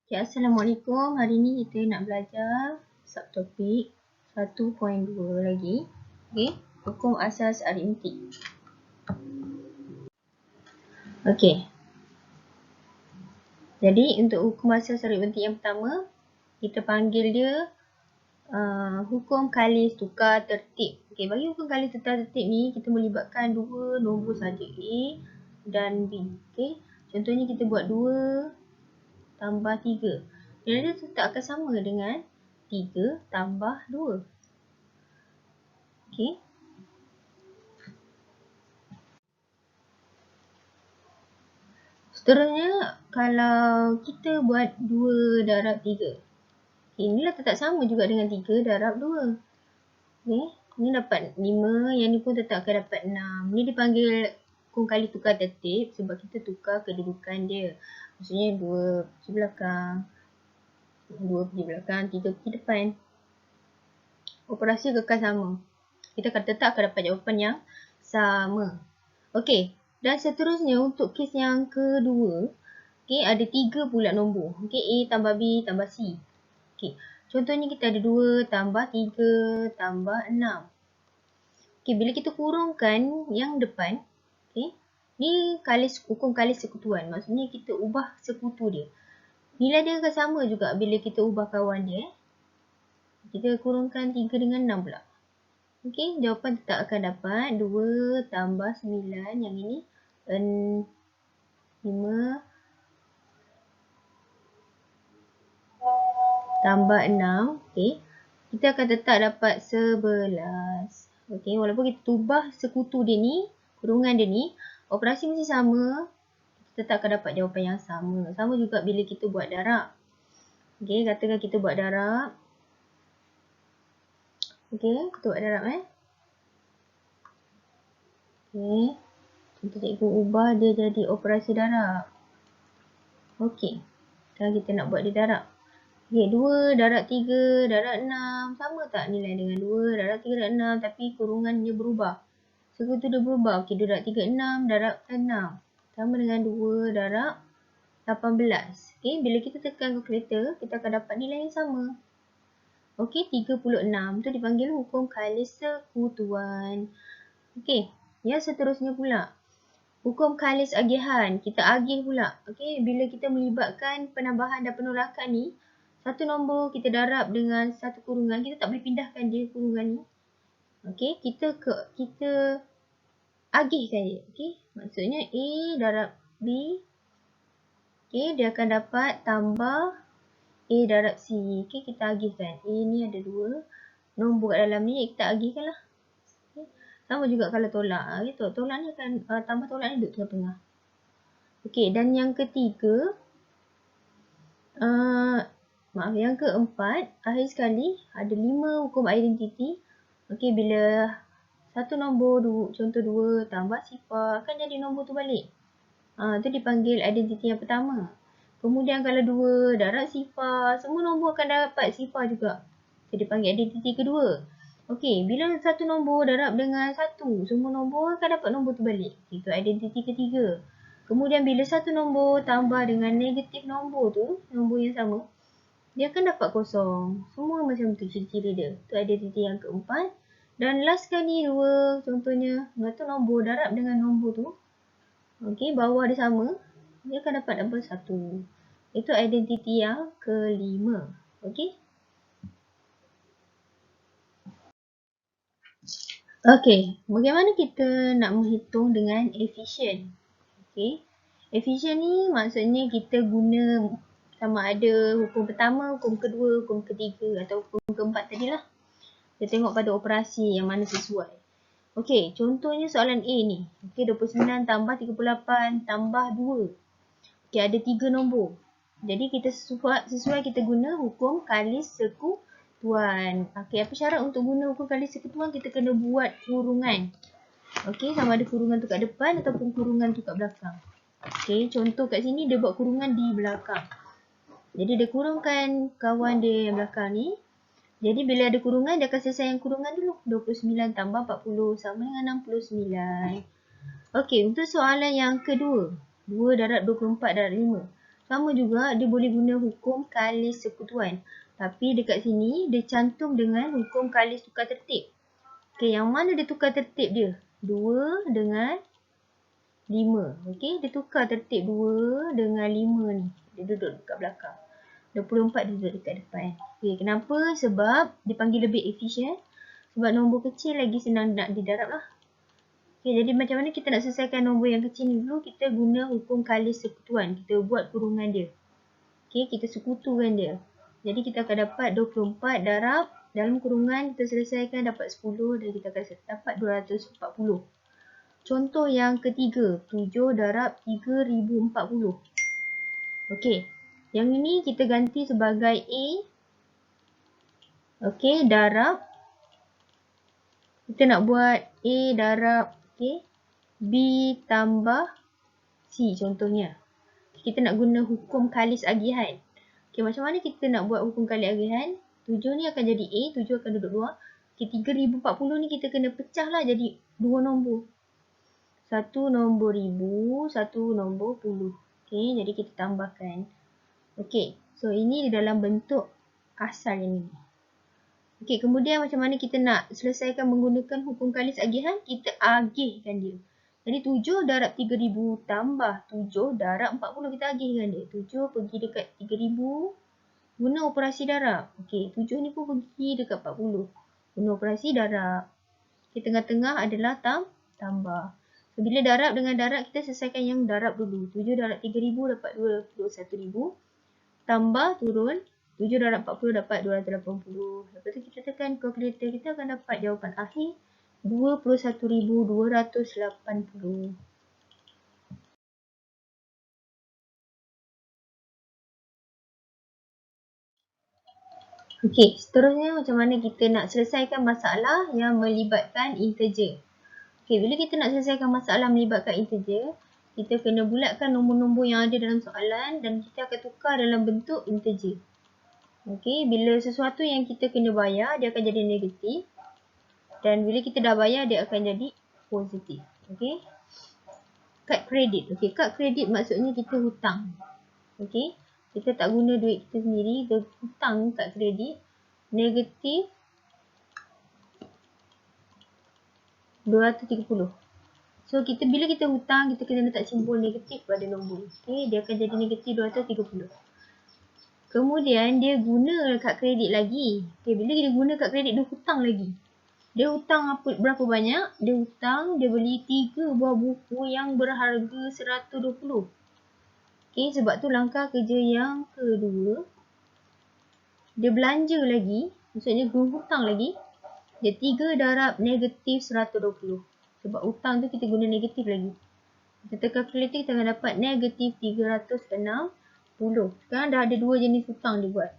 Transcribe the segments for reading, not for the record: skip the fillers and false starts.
Okay, Assalamualaikum. Hari ni kita nak belajar subtopik 1.2 lagi. Okay, hukum asas aritmetik. Okay. Jadi untuk hukum asas aritmetik yang pertama, kita panggil dia hukum kalis tukar tertib. Okay, bagi hukum kalis tukar tertib ni kita melibatkan dua nombor saja, A dan B. Okay, contohnya kita buat 2 tambah 3. Nilai dia tetap akan sama dengan 3 tambah 2. Okey. Seterusnya, kalau kita buat 2 darab 3. Inilah tetap sama juga dengan 3 darab 2. Okey. Ini dapat 5, yang ni pun tetap akan dapat 6. Ni dipanggil hukum kali tukar tertib sebab kita tukar kedudukan dia. Maksudnya 2 pergi belakang, 2 pergi belakang, 3 pergi depan. Operasi kekal sama. Kita akan tetap akan dapat jawapan yang sama. Okey. Dan seterusnya untuk kes yang kedua, okey, ada 3 pula nombor. Okey, A tambah B tambah C. Okey. Contohnya kita ada 2 tambah 3 tambah 6. Okey, bila kita kurungkan yang depan, okey, ni hukum kalis sekutuan. Maksudnya kita ubah sekutu dia. Nilai dia akan sama juga bila kita ubah kawan dia. Kita kurungkan 3 dengan 6 pula. Okey, jawapan tetap akan dapat 2 tambah 9. Yang ini 5 tambah 6. Okey, kita akan tetap dapat 11. Okey, walaupun kita ubah sekutu dia ni, kurungan dia ni, operasi mesti sama. Kita tetap akan dapat jawapan yang sama. Sama juga bila kita buat darab. Okey, katakan kita buat darab. Okey, kita buat darab Okey. Contoh cikgu ubah dia jadi operasi darab. Okey. Sekarang kita nak buat dia darab. Okey, 2 darab 3 darab 6. Sama tak nilai dengan 2 darab 3 darab 6 tapi kurungannya berubah. Sekutu dia berubah. Okey, 2 darab 3 6 darab 6. Sama dengan 2 darab 18. Okey, bila kita tekan kalkulator, kita akan dapat nilai yang sama. Okey, 36 tu dipanggil hukum kalis sekutuan. Okey, yang seterusnya pula. Hukum kalis agihan. Kita agih pula. Okey, bila kita melibatkan penambahan dan penolakan ni, satu nombor kita darab dengan satu kurungan, kita tak boleh pindahkan dia kurungan ni. Okey, kita agihkan dia. Okey, maksudnya A darab B. Okey, dia akan dapat tambah A darab C. Okey, kita agihkan. A ni ada 2 nombor kat dalam ni, kita agihkan lah. Okay. Sama juga kalau tolak. Tolak ni akan tambah tolak ni duduk tengah-tengah. Okey, dan yang ketiga, yang keempat, akhir sekali ada 5 hukum identiti. Okey, bila satu nombor, contoh 2 tambah sifar, akan jadi nombor tu balik. Tu dipanggil identiti yang pertama. Kemudian kalau 2 darab sifar, semua nombor akan dapat sifar juga. Jadi dipanggil identiti kedua. Okey, bila satu nombor darab dengan 1, semua nombor akan dapat nombor tu balik. Itu identiti ketiga. Kemudian bila satu nombor tambah dengan negatif nombor tu, nombor yang sama, dia akan dapat kosong. Semua macam tu ciri-ciri dia. Itu identiti yang keempat. Dan last sekali 2, contohnya, satu nombor darab dengan nombor tu. Okey, bawah dia sama. Dia akan dapat nombor 1. Itu identiti yang kelima. Okey. Okey, bagaimana kita nak menghitung dengan efisien? Okey. Efisien ni maksudnya kita guna sama ada hukum pertama, hukum kedua, hukum ketiga atau hukum keempat tadilah. Kita tengok pada operasi yang mana sesuai. Okey, contohnya soalan A ni. Okey, 29 tambah 38 tambah 2. Okey, ada 3 nombor. Jadi kita sesuai kita guna hukum kalis sekutuan. Okey, apa syarat untuk guna hukum kalis sekutuan? Kita kena buat kurungan. Okey, sama ada kurungan tu kat depan ataupun kurungan tu kat belakang. Okey, contoh kat sini dia buat kurungan di belakang. Jadi dia kurungkan kawan dia yang belakang ni. Jadi bila ada kurungan, dia akan selesai yang kurungan dulu. 29 tambah 40 sama dengan 69. Okey, untuk soalan yang kedua. 2 darab 24 darab 5. Sama juga dia boleh guna hukum kalis sekutuan. Tapi dekat sini dia cantum dengan hukum kalis tukar tertib. Okey, yang mana dia tukar tertib dia? 2 dengan 5. Okey, dia tukar tertib 2 dengan 5 ni. Dia duduk dekat belakang. 24 duduk dekat depan. Okey, kenapa? Sebab dia panggil lebih efisien. Sebab nombor kecil lagi senang nak didarab lah. Okey, jadi macam mana kita nak selesaikan nombor yang kecil ni dulu? Kita guna hukum kalis sekutuan. Kita buat kurungan dia. Okey, kita sekutukan dia. Jadi kita akan dapat 24 darab dalam kurungan kita selesaikan dapat 10 dan kita akan dapat 240. Contoh yang ketiga, 7 darab 3040. Okey, yang ini kita ganti sebagai A. Okey, darab. Kita nak buat A darab B tambah C contohnya. Kita nak guna hukum kalis agihan. Okey, macam mana kita nak buat hukum kalis agihan? 7 ni akan jadi A, 7 akan duduk luar. Okey, 3040 ni kita kena pecah lah jadi 2 nombor. Satu nombor ribu, satu nombor puluh. Okey, jadi kita tambahkan. Okey, so ini di dalam bentuk asal yang ini. Okey, kemudian macam mana kita nak selesaikan menggunakan hukum kalis agihan? Kita agihkan dia. Jadi 7 darab 3000 tambah 7 darab 40 kita agihkan dia. 7 pergi dekat 3000 guna operasi darab. Okey, 7 ni pun pergi dekat 40. Guna operasi darab. Okey, tengah-tengah adalah tambah. So, bila darab dengan darab kita selesaikan yang darab dulu. 7 darab 3000 dapat 21,000. Tambah turun 7 darab 40 dapat 280. Lepas tu kita tekan kalkulator, kita akan dapat jawapan akhir 21,280. Okey, seterusnya macam mana kita nak selesaikan masalah yang melibatkan integer. Okey, bila kita nak selesaikan masalah melibatkan integer, kita kena bulatkan nombor-nombor yang ada dalam soalan dan kita akan tukar dalam bentuk integer. Okey, bila sesuatu yang kita kena bayar, dia akan jadi negatif. Dan bila kita dah bayar, dia akan jadi positif. Okey. Kad kredit. Okey, kad kredit maksudnya kita hutang. Okey. Kita tak guna duit kita sendiri, kita hutang kad kredit. Negatif 230. So, bila kita hutang, kita kena letak simbol negatif pada nombor. Okey, dia akan jadi negatif 230. Kemudian, dia guna kad kredit lagi. Okey, bila dia guna kad kredit, dia hutang lagi. Dia hutang berapa banyak? Dia hutang, dia beli 3 buah buku yang berharga 120. Okey, sebab tu langkah kerja yang kedua. Dia belanja lagi, maksudnya guna hutang lagi. Dia 3 darab negatif 120. Sebab hutang tu kita guna negatif lagi. Kita tekan kalkulator, kita akan dapat negatif 360. Sekarang dah ada 2 jenis hutang dia buat.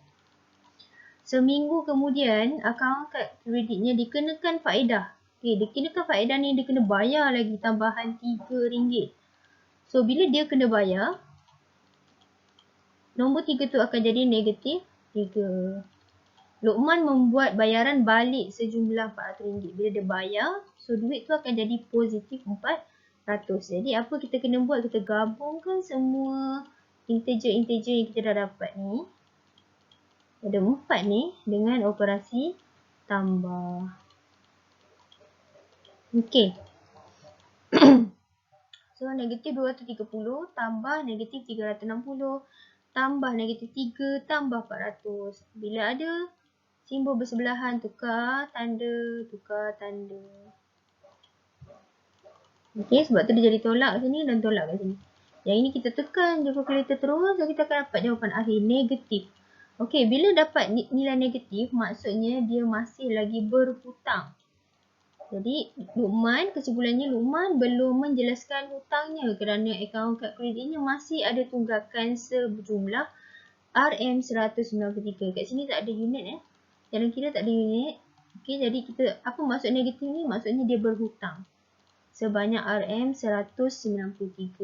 Seminggu kemudian, akaun kad kreditnya dikenakan faedah. Okey, dikenakan faedah ni dia kena bayar lagi tambahan RM3. So, bila dia kena bayar, nombor 3 tu akan jadi negatif 3. Luqman membuat bayaran balik sejumlah RM400. Bila dia bayar, so duit tu akan jadi positif 400. Jadi, apa kita kena buat? Kita gabungkan semua integer-integer yang kita dah dapat ni. Ada 4 ni dengan operasi tambah. Okey. So, negatif 230 tambah negatif 360 tambah negatif 3 tambah 400. Bila ada simbol bersebelahan, tukar tanda, tukar tanda. Okey, sebab tu dia jadi tolak kat sini dan tolak kat sini. Yang ini kita tekan je kalkulator terus, so kita akan dapat jawapan akhir negatif. Okey, bila dapat nilai negatif, maksudnya dia masih lagi berhutang. Jadi, kesimpulannya Luqman belum menjelaskan hutangnya kerana akaun kad kreditnya masih ada tunggakan sejumlah RM193. Kat sini tak ada unit Dalam kira tak ada unit. Okey, jadi apa maksud negatif ni? Maksudnya dia berhutang sebanyak RM193.